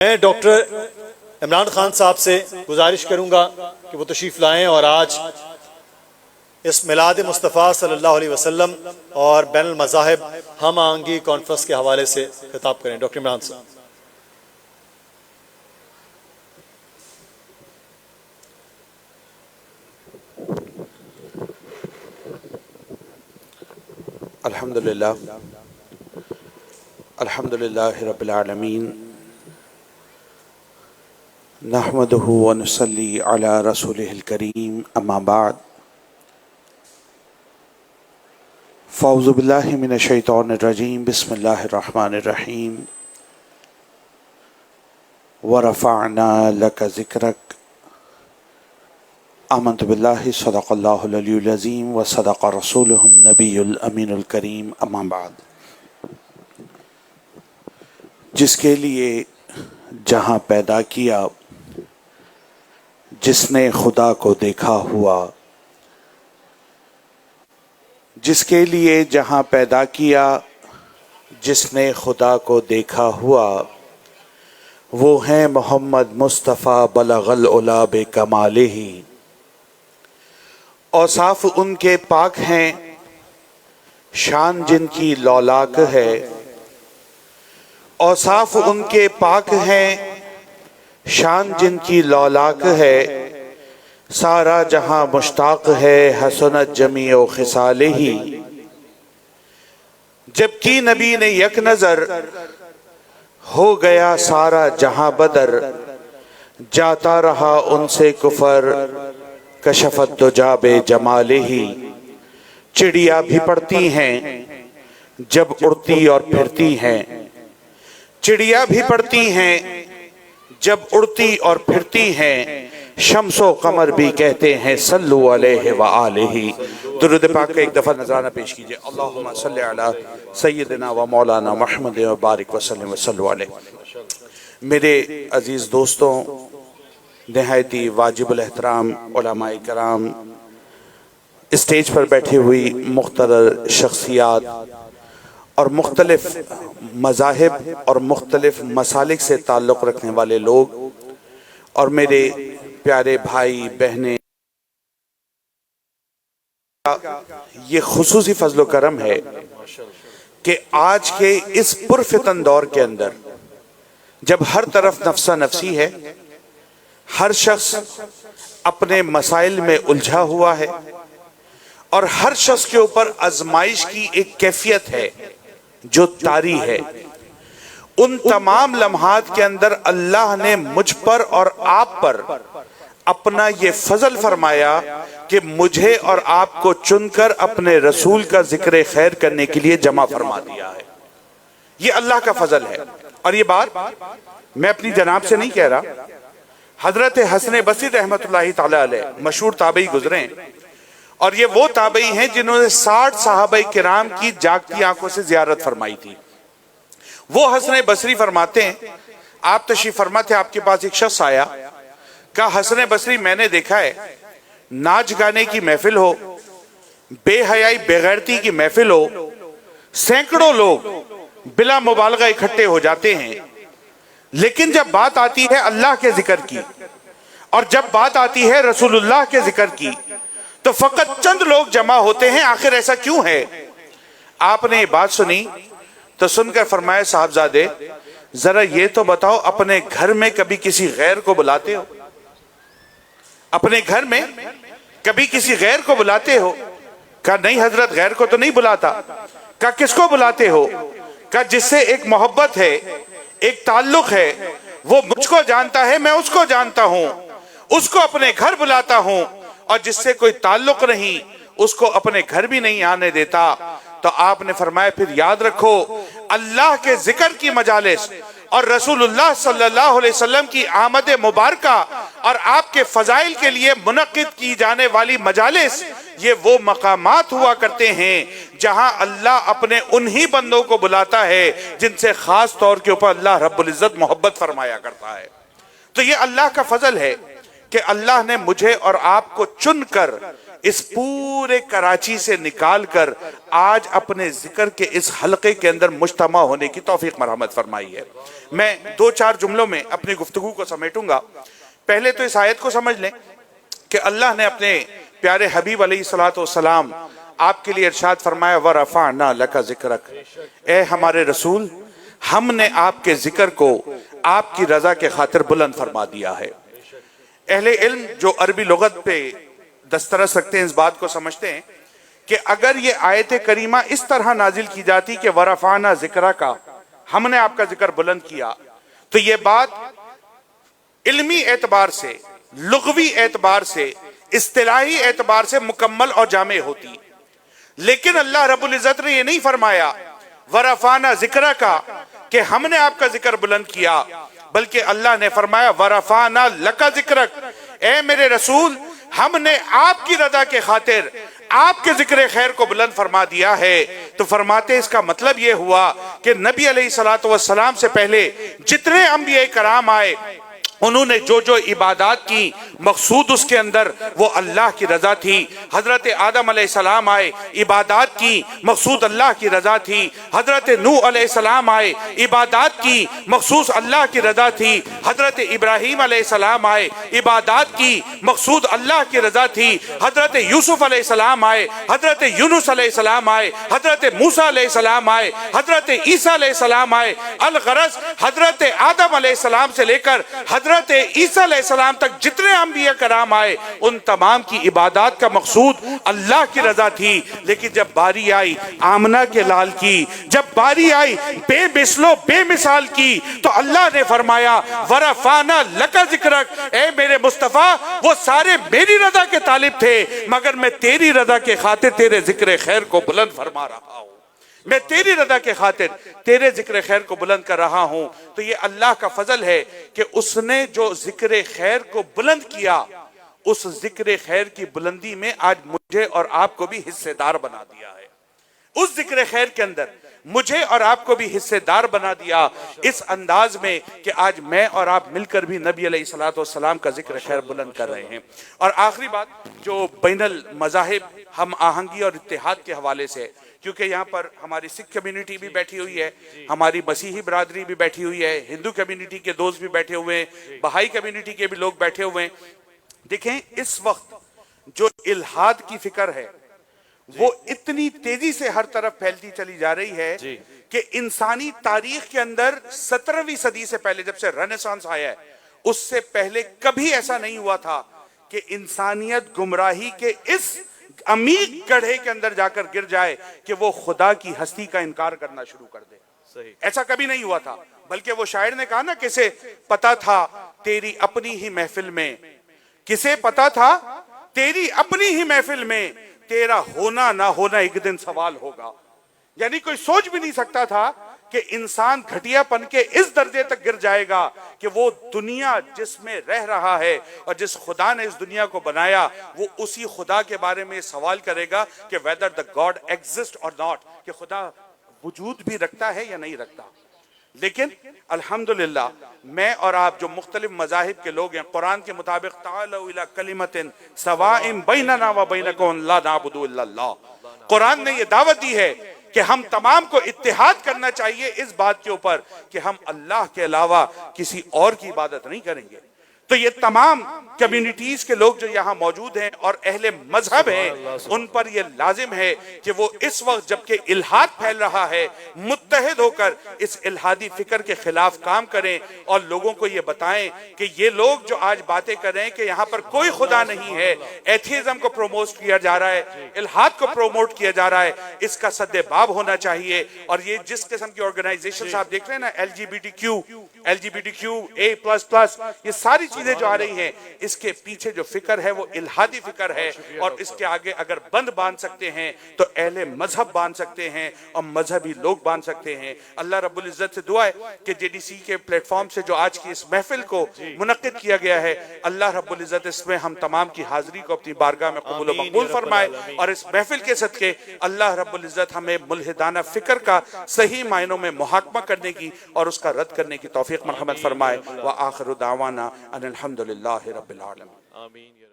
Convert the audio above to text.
میں ڈاکٹر عمران خان صاحب سے گزارش کروں گا کہ وہ تشریف لائیں اور آج اس میلاد مصطفیٰ صلی اللہ علیہ وسلم اور بین المذاہب ہم آہنگی کانفرنس کے حوالے سے خطاب کریں۔ ڈاکٹر عمران صاحب۔ الحمدللہ رب العالمین نحمدہ ونصلی علی رسولہ الکریم اما بعد فاعوذ باللہ من الشیطان الرجیم بسم اللہ الرحمن الرحیم ورفعنا لک ذکرک آمنت باللہ صدق اللہ العلی العظیم وصدق رسولہ النبی الامین الکریم اما بعد۔ جس کے لیے جہاں پیدا کیا، جس نے خدا کو دیکھا ہوا، جس کے لیے جہاں پیدا کیا، جس نے خدا کو دیکھا ہوا، وہ ہیں محمد مصطفیٰ بلغ العلا بکمالہ۔ اوصاف ان کے پاک ہیں، شان جن کی لولاک ہے۔ اوصاف ان کے پاک ہیں، شان جن کی لولاک ہے۔ سارا جہاں مشتاق ہے، حسنت جمیع خصالہ۔ جب کی نبی نے یک نظر، ہو گیا سارا جہاں بدر۔ جاتا رہا ان سے کفر، کشفت دجا بجمالہ۔ چڑیا بھی پڑتی ہیں جب اڑتی اور پھرتی ہیں۔ چڑیا بھی پڑتی ہیں جب اڑتی اور پھرتی ہیں۔ شمس و قمر بھی کہتے ہیں صلو علیہ وآلہ۔ درود پاک کا ایک دفعہ نذرانہ پیش کیجئے۔ اللہم صلی علی سیدنا و مولانا محمد و بارک وسلم وصلو علیہ۔ میرے عزیز دوستوں، نہایتی واجب الاحترام علماء کرام، اسٹیج پر بیٹھی ہوئی مختلف شخصیات اور مختلف مذاہب اور مختلف مسالک سے تعلق رکھنے والے لوگ، اور میرے پیارے بھائی بہنیں، یہ خصوصی فضل و کرم ہے کہ آج کے اس پرفتن دور کے اندر جب ہر طرف نفسا نفسی ہے، ہر شخص اپنے مسائل میں الجھا ہوا ہے، اور ہر شخص کے اوپر آزمائش کی ایک کیفیت ہے جو طاری ہے، ان تمام لمحات کے اندر اللہ نے مجھ پر اور آپ پر اپنا یہ فضل فرمایا کہ مجھے اور آپ کو چن کر اپنے رسول کا ذکر خیر کرنے کے لیے جمع فرما دیا ہے۔ یہ اللہ کا فضل ہے۔ اور یہ بات میں اپنی جناب سے نہیں کہہ رہا، حضرت حسن بصری رحمت اللہ تعالی علیہ مشہور تابعی گزرے، اور یہ وہ تابعی ہیں جنہوں نے 60 صحابہ کرام کی جاگتی آنکھوں سے زیارت فرمائی تھی۔ وہ حسن بصری فرماتے ہیں، آپ تشریف فرما تھے، آپ کے پاس ایک شخص آیا، کہا حسن بصری میں نے دیکھا ہے ناچ گانے کی محفل ہو، بے حیائی بے غیرتی کی محفل ہو، سینکڑوں لوگ بلا مبالغہ اکٹھے ہو جاتے ہیں، لیکن جب بات آتی ہے اللہ کے ذکر کی، اور جب بات آتی ہے رسول اللہ کے ذکر کی، تو فقط چند لوگ جمع ہوتے ہیں، آخر ایسا کیوں ہے؟ آپ نے یہ بات سنی تو سن کر فرمایا صاحبزادے ذرا یہ تو بتاؤ اپنے گھر میں کبھی کسی غیر کو بلاتے ہو؟ اپنے گھر میں کبھی کسی غیر کو بلاتے ہو؟ کہا نہیں حضرت غیر کو تو نہیں بلاتا۔ کہا کس کو بلاتے ہو؟ کہا جس سے ایک محبت ہے، ایک تعلق ہے، وہ مجھ کو جانتا ہے، میں اس کو جانتا ہوں، اس کو اپنے گھر بلاتا ہوں، اور جس سے کوئی تعلق نہیں اس کو اپنے گھر بھی نہیں آنے دیتا۔ تو آپ نے فرمایا پھر یاد رکھو اللہ کے ذکر کی مجالس اور رسول اللہ صلی اللہ علیہ وسلم کی آمد مبارکہ اور آپ کے فضائل کے لیے منعقد کی جانے والی مجالس، یہ وہ مقامات ہوا کرتے ہیں جہاں اللہ اپنے انہی بندوں کو بلاتا ہے جن سے خاص طور کے اوپر اللہ رب العزت محبت فرمایا کرتا ہے۔ تو یہ اللہ کا فضل ہے کہ اللہ نے مجھے اور آپ کو چن کر اس پورے کراچی سے نکال کر آج اپنے ذکر کے اس حلقے کے اندر مجتمع ہونے کی توفیق مرحمت فرمائی ہے۔ میں 2-4 جملوں میں اپنی گفتگو کو سمیٹوں گا۔ پہلے تو اس آیت کو سمجھ لیں کہ اللہ نے اپنے پیارے حبیب علیہ الصلوۃ والسلام آپ کے لیے ارشاد فرمایا وَرَفَعْنَا لَكَ ذِكْرَكَ، اے ہمارے رسول ہم نے آپ کے ذکر کو آپ کی رضا کے خاطر بلند فرما دیا ہے۔ اہل علم جو عربی لغت پہ دسترس رکھتے ہیں اس بات کو سمجھتے ہیں کہ اگر یہ آیت کریمہ اس طرح نازل کی جاتی کہ وَرَفَعْنَا ذِكْرَكَ، ہم نے آپ کا ذکر بلند کیا، تو یہ بات علمی اعتبار سے، لغوی اعتبار سے، اصطلاحی اعتبار سے مکمل اور جامع ہوتی۔ لیکن اللہ رب العزت نے یہ نہیں فرمایا وَرَفَعْنَا ذِكْرَكَ کہ ہم نے آپ کا ذکر بلند کیا، بلکہ اللہ نے فرمایا وَرَفَعْنَا لَكَ ذِكْرَكَ، اے میرے رسول ہم نے آپ کی رضا کے خاطر آپ کے ذکر خیر کو بلند فرما دیا ہے۔ تو فرماتے اس کا مطلب یہ ہوا کہ نبی علیہ الصلوۃ والسلام سے پہلے جتنے انبیاء کرام آئے انہوں نے جو جو عبادات کی مقصود اس کے اندر وہ اللہ کی رضا تھی۔ حضرت آدم علیہ السلام آئے، عبادات کی مقصود اللہ کی رضا تھی۔ حضرت نوح علیہ السلام آئے، عبادات کی مخصوص اللہ کی رضا تھی۔ حضرت ابراہیم علیہ السلام آئے، عبادات کی مقصود اللہ کی رضا تھی۔ حضرت یوسف علیہ السلام آئے، حضرت یونس علیہ السلام آئے، حضرت موسیٰ علیہ السلام آئے، حضرت عیسیٰ علیہ السلام آئے۔ الغرض حضرت آدم علیہ السلام سے لے کر حضرت عیسیٰ علیہ السلام تک جتنے انبیاء کرام آئے ان تمام کی عبادات کا مقصود اللہ کی رضا تھی۔ لیکن جب باری آئی آمنہ کے لال کی، جب باری آئی بے مثل و بے مثال کی، تو اللہ نے فرمایا وَرَفَعْنَا لَكَ ذِكْرَكَ، اے میرے مصطفیٰ وہ سارے میری رضا کے طالب تھے مگر میں تیری رضا کے خاطر تیرے ذکر خیر کو بلند فرما رہا ہوں، میں تیری رضا کے خاطر تیرے ذکر خیر کو بلند کر رہا ہوں۔ تو یہ اللہ کا فضل ہے کہ اس نے جو ذکر خیر کو بلند کیا اس ذکر خیر کی بلندی میں آج مجھے اور آپ کو بھی حصے دار بنا دیا ہے۔ اس ذکر خیر کے اندر مجھے اور آپ کو بھی حصے دار بنا دیا اس انداز میں کہ آج میں اور آپ مل کر بھی نبی علیہ الصلوۃ والسلام کا ذکر خیر بلند کر رہے ہیں۔ اور آخری بات جو بین المذاہب ہم آہنگی اور اتحاد کے حوالے سے، کیونکہ یہاں پر ہماری سکھ کمیونٹی بھی بیٹھی ہوئی ہے، ہماری مسیحی برادری بھی بیٹھی ہوئی ہے، ہندو کمیونٹی کے دوست بھی بیٹھے ہوئے ہیں، بہائی کمیونٹی کے بھی لوگ بیٹھے ہوئے ہیں۔ دیکھیں اس وقت جو الحاد کی فکر ہے وہ اتنی تیزی سے ہر طرف پھیلتی چلی جا رہی ہے کہ انسانی تاریخ کے اندر 17ویں صدی سے پہلے جب سے رنیسانس آیا ہے اس سے پہلے کبھی ایسا نہیں ہوا تھا کہ انسانیت گمراہی کے اس عمیق گڑھے کے اندر جا کر گر جائے کہ وہ خدا کی ہستی کا انکار کرنا شروع کر دے۔ ایسا کبھی نہیں ہوا تھا، بلکہ وہ شاعر نے کہا نا کسے پتا تھا تیری اپنی ہی محفل میں، کسے پتا تھا تیری اپنی ہی محفل میں تیرا ہونا نہ ہونا ایک دن سوال ہوگا۔ یعنی کوئی سوچ بھی نہیں سکتا تھا کہ انسان گھٹیا پن کے اس درجے تک گر جائے گا کہ وہ دنیا جس میں رہ رہا ہے اور جس خدا نے اس دنیا کو بنایا وہ اسی خدا کے بارے میں سوال کرے گا کہ whether the God exists or not، کہ خدا وجود بھی رکھتا ہے یا نہیں رکھتا۔ لیکن الحمدللہ میں اور آپ جو مختلف مذاہب کے لوگ ہیں قرآن کے مطابق تعالوا الی کلمۃ سواء بیننا و بینکم لا نعبد الا اللہ، قرآن نے یہ دعوت دی ہے کہ ہم تمام کو اتحاد کرنا چاہیے اس بات کے اوپر کہ ہم اللہ کے علاوہ کسی اور کی عبادت نہیں کریں گے۔ تو یہ تمام کمیونٹیز کے لوگ جو یہاں موجود ہیں اور اہل مذہب ہیں ان پر یہ لازم ہے کہ وہ اس وقت جبکہ الحاد پھیل رہا ہے متحد ہو کر اس الحادی فکر کے خلاف کام کریں اور لوگوں کو یہ بتائیں کہ یہ لوگ جو آج باتیں کر رہے ہیں کہ یہاں پر کوئی خدا نہیں ہے، ایتھیزم کو پروموٹ کیا جا رہا ہے، الحاد کو پروموٹ کیا جا رہا ہے، اس کا سد باب ہونا چاہیے۔ اور یہ جس قسم کی آرگنائزیشن آپ دیکھ رہے ہیں نا LGBTQ A++، یہ ساری چیزیں جو آ رہی ہیں اس کے پیچھے جو فکر ہے وہ الحادی فکر ہے، اور اس کے آگے اگر بند باندھ سکتے ہیں تو اہل مذہب باندھ سکتے ہیں اور مذہبی لوگ باندھ سکتے ہیں۔ اللہ رب العزت سے دعا ہے کہ JDC کے پلیٹ فارم سے جو آج کی اس محفل کو منعقد کیا گیا ہے اللہ رب العزت اس میں ہم تمام کی حاضری کو اپنی بارگاہ میں قبول و مقبول فرمائے، اور اس محفل کے صدقے اللہ رب العزت ہمیں ملحدانہ فکر کا صحیح معنوں میں محاکمہ کرنے کی اور اس کا رد کرنے کی توفیق مرحمت فرمائے۔ وآخر دعوانا ان الحمدللہ رب العالمین۔